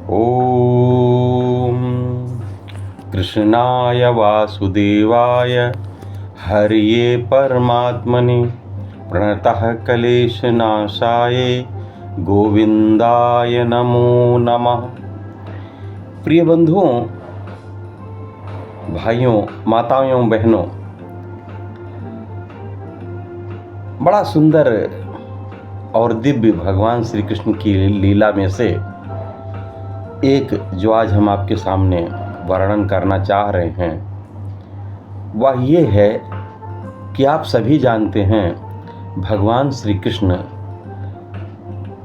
ओम कृष्णाय वासुदेवाय हरिये परमात्मने प्रणतः क्लेशनाशाय गोविंदाय नमो नमः। प्रिय बंधुओं, भाइयों, माताओं एवं बहनों, बड़ा सुंदर और दिव्य भगवान श्री कृष्ण की लीला में से एक जो आज हम आपके सामने वर्णन करना चाह रहे हैं वह ये है कि आप सभी जानते हैं भगवान श्री कृष्ण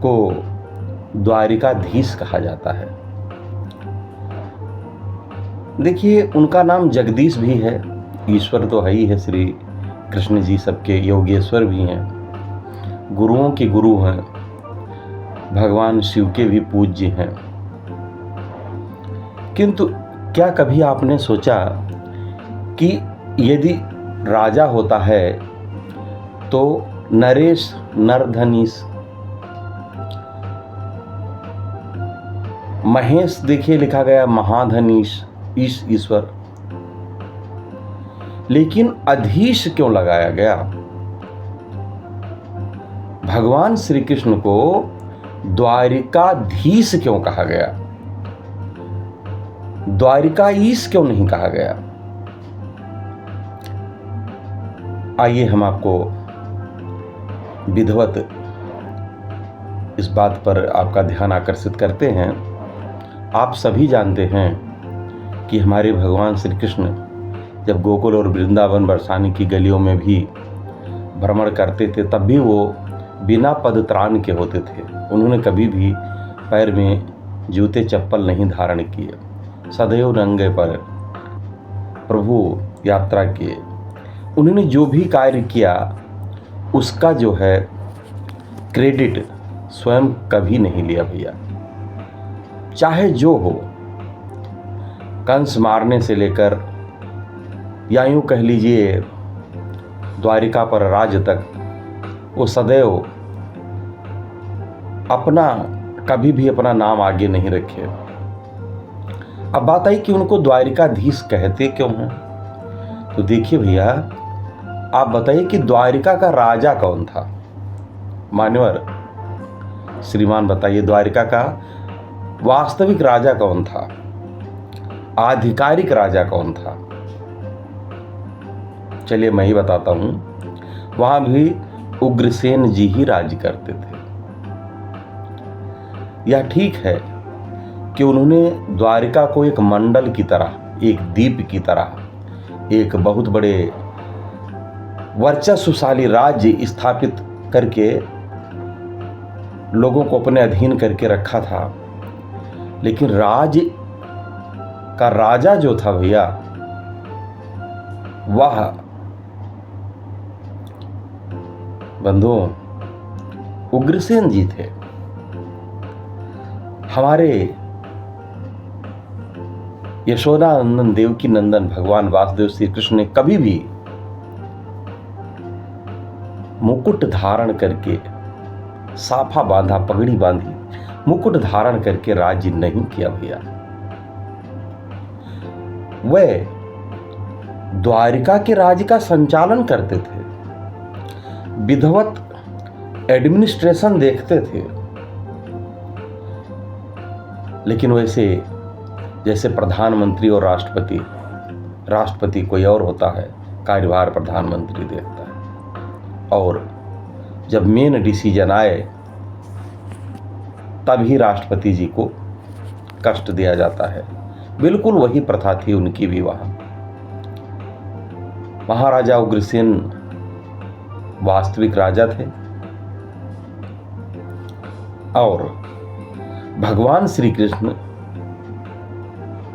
को द्वारिकाधीश कहा जाता है। देखिए, उनका नाम जगदीश भी है, ईश्वर तो है ही है। श्री कृष्ण जी सबके योगेश्वर भी हैं, गुरुओं के गुरु हैं, भगवान शिव के भी पूज्य हैं। किंतु क्या कभी आपने सोचा कि यदि राजा होता है तो नरेश नरधनीश, महेश देखिए लिखा गया महाधनीश, ईश्वर, लेकिन अधीश क्यों लगाया गया? भगवान श्री कृष्ण को द्वारिकाधीश क्यों कहा गया? द्वारिकाईश क्यों नहीं कहा गया? आइए हम आपको विधिवत इस बात पर आपका ध्यान आकर्षित करते हैं। आप सभी जानते हैं कि हमारे भगवान श्री कृष्ण जब गोकुल और वृंदावन बरसाने की गलियों में भी भ्रमण करते थे तब भी वो बिना पदत्राण के होते थे। उन्होंने कभी भी पैर में जूते चप्पल नहीं धारण किए, सदैव नंगे पर प्रभु यात्रा किए। उन्होंने जो भी कार्य किया उसका जो है क्रेडिट स्वयं कभी नहीं लिया भैया, चाहे जो हो। कंस मारने से लेकर या यूं कह लीजिए द्वारिका पर राज तक वो सदैव कभी भी अपना नाम आगे नहीं रखे। अब बात आई कि उनको द्वारिकाधीश कहते क्यों हैं? तो देखिए भैया, आप बताइए कि द्वारिका का राजा कौन था? मान्यवर श्रीमान बताइए, द्वारिका का वास्तविक राजा कौन था? आधिकारिक राजा कौन था? चलिए मैं ही बताता हूं। वहां भी उग्रसेन जी ही राज करते थे। यह ठीक है कि उन्होंने द्वारिका को एक मंडल की तरह, एक दीप की तरह, एक बहुत बड़े वर्चस्वशाली राज्य स्थापित करके लोगों को अपने अधीन करके रखा था। लेकिन राजा जो था भैया, वह बंधुओं उग्रसेन जी थे। हमारे यशोदा नंदन, देवकी नंदन भगवान वासुदेव श्री कृष्ण ने कभी भी मुकुट धारण करके, साफा बांधा, पगड़ी बांधी, मुकुट धारण करके राज्य नहीं किया भैया। वे द्वारिका के राज्य का संचालन करते थे, विधिवत एडमिनिस्ट्रेशन देखते थे। लेकिन वैसे जैसे प्रधानमंत्री और राष्ट्रपति कोई और होता है, कार्यभार प्रधानमंत्री देखता है, और जब मेन डिसीजन आए तभी राष्ट्रपति जी को कष्ट दिया जाता है। बिल्कुल वही प्रथा थी उनकी भी वहां। महाराजा उग्रसेन वास्तविक राजा थे और भगवान श्री कृष्ण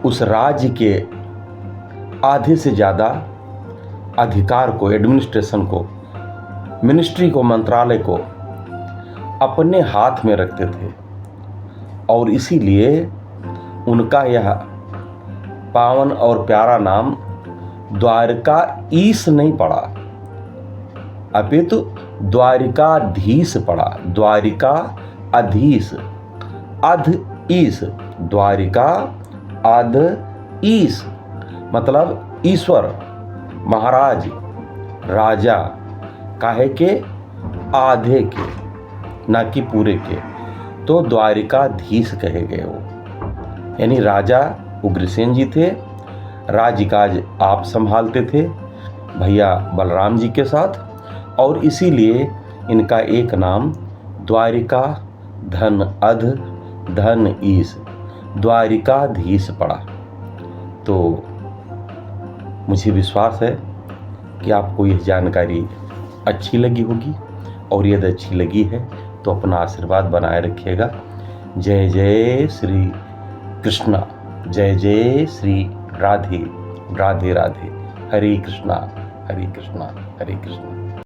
उस राज्य के आधे से ज़्यादा अधिकार को, एडमिनिस्ट्रेशन को, मिनिस्ट्री को, मंत्रालय को अपने हाथ में रखते थे। और इसीलिए उनका यह पावन और प्यारा नाम द्वारिकाईश नहीं पड़ा, अपितु द्वारिकाधीश पड़ा। द्वारिका अधीश, अध ईश, द्वारिका अध ईश, मतलब ईश्वर, महाराज, राजा, काहे के, आधे के, ना कि पूरे के, तो द्वारिकाधीश कहे गए वो। यानी राजा उग्रसेन जी थे, राज्यकाज आप संभालते थे भैया बलराम जी के साथ, और इसीलिए इनका एक नाम द्वारिका धन अध धन ईश, द्वारिकाधीश पड़ा। तो मुझे विश्वास है कि आपको यह जानकारी अच्छी लगी होगी, और यदि अच्छी लगी है तो अपना आशीर्वाद बनाए रखिएगा। जय जय श्री कृष्णा, जय जय श्री राधे राधे राधे। हरे कृष्णा हरे कृष्णा हरे कृष्णा।